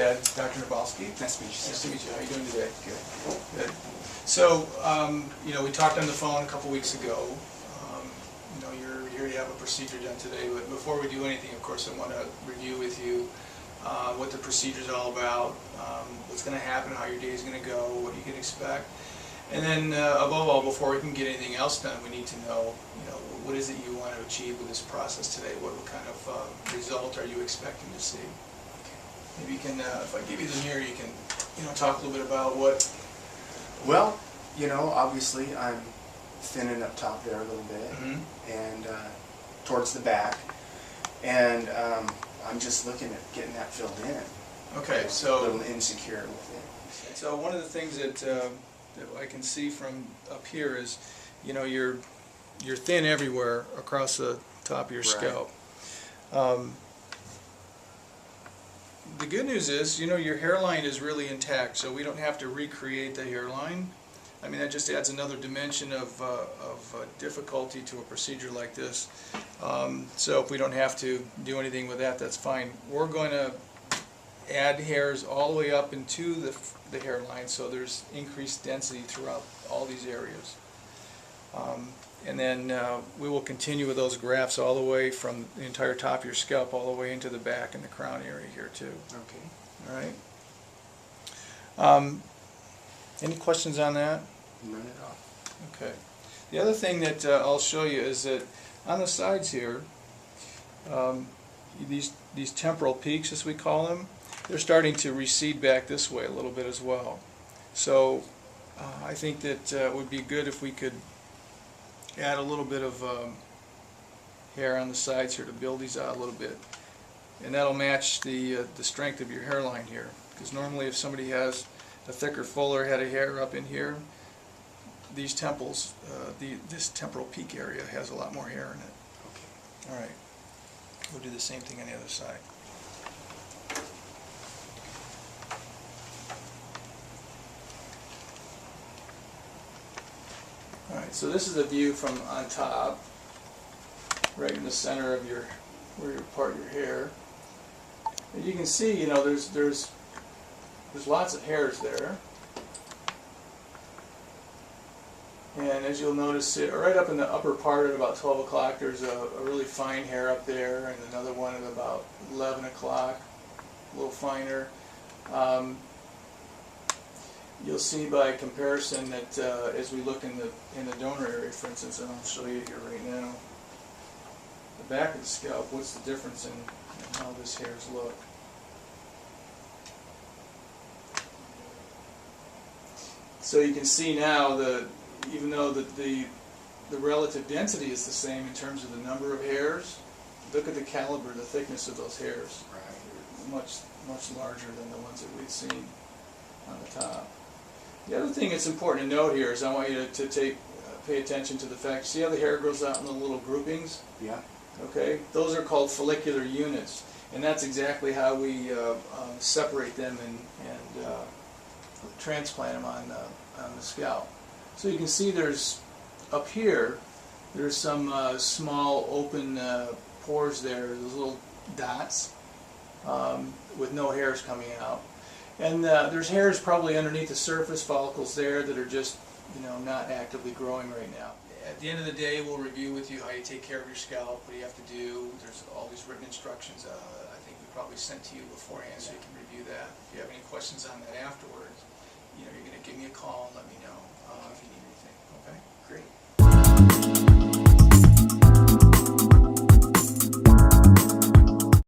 Dad, Dr. Niedbalski. Nice to meet you, sir. Nice to meet you. How are you doing today? Good. Good. So, we talked on the phone a couple weeks ago. You're here to have a procedure done today, but before we do anything, of course, I want to review with you what the procedure is all about, what's going to happen, how your day is going to go, what you can expect. And then, above all, before we can get anything else done, we need to know, what is it you want to achieve with this process today? What kind of result are you expecting to see? Maybe you can, if I give you the mirror, you can, talk a little bit about what... Well, obviously I'm thinning up top there a little bit, and towards the back, and I'm just looking at getting that filled in. Okay, so... A little insecure with it. So one of the things that I can see from up here is, you're thin everywhere across the top of your scalp. The good news is, your hairline is really intact, so we don't have to recreate the hairline. I mean, that just adds another dimension of difficulty to a procedure like this. So if we don't have to do anything with that, that's fine. We're going to add hairs all the way up into the hairline, so there's increased density throughout all these areas. And then we will continue with those grafts all the way from the entire top of your scalp all the way into the back and the crown area here too. Okay. All right. Any questions on that? None at all. Okay. The other thing that I'll show you is that on the sides here, these temporal peaks, as we call them, they're starting to recede back this way a little bit as well. So I think that it would be good if we could add a little bit of hair on the sides here to build these out a little bit, and that'll match the strength of your hairline here. Because normally, if somebody has a thicker, fuller head of hair up in here, these temples, this temporal peak area has a lot more hair in it. Okay. All right. We'll do the same thing on the other side. Alright, so this is a view from on top, right in the center of where you part your hair. And you can see, there's lots of hairs there. And as you'll notice, right up in the upper part at about 12 o'clock, there's a really fine hair up there, and another one at about 11 o'clock, a little finer. You'll see by comparison that as we look in the donor area, for instance, and I'll show you here right now, the back of the scalp, what's the difference in how this hairs look. So you can see now that even though the relative density is the same in terms of the number of hairs, look at the caliber, the thickness of those hairs. Right. Much larger than the ones that we'd seen on the top. The other thing that's important to note here is I want you to pay attention to the fact, see how the hair grows out in the little groupings? Yeah. Okay, those are called follicular units, and that's exactly how we separate them and transplant them on the scalp. So you can see up here, there's some small open pores there, those little dots with no hairs coming out. And there's hairs probably underneath the surface follicles there that are just, not actively growing right now. At the end of the day, we'll review with you how you take care of your scalp, what you have to do. There's all these written instructions I think we probably sent to you beforehand, so you can review that. If you have any questions on that afterwards, you're going to give me a call and let me know if you need anything. Okay? Great.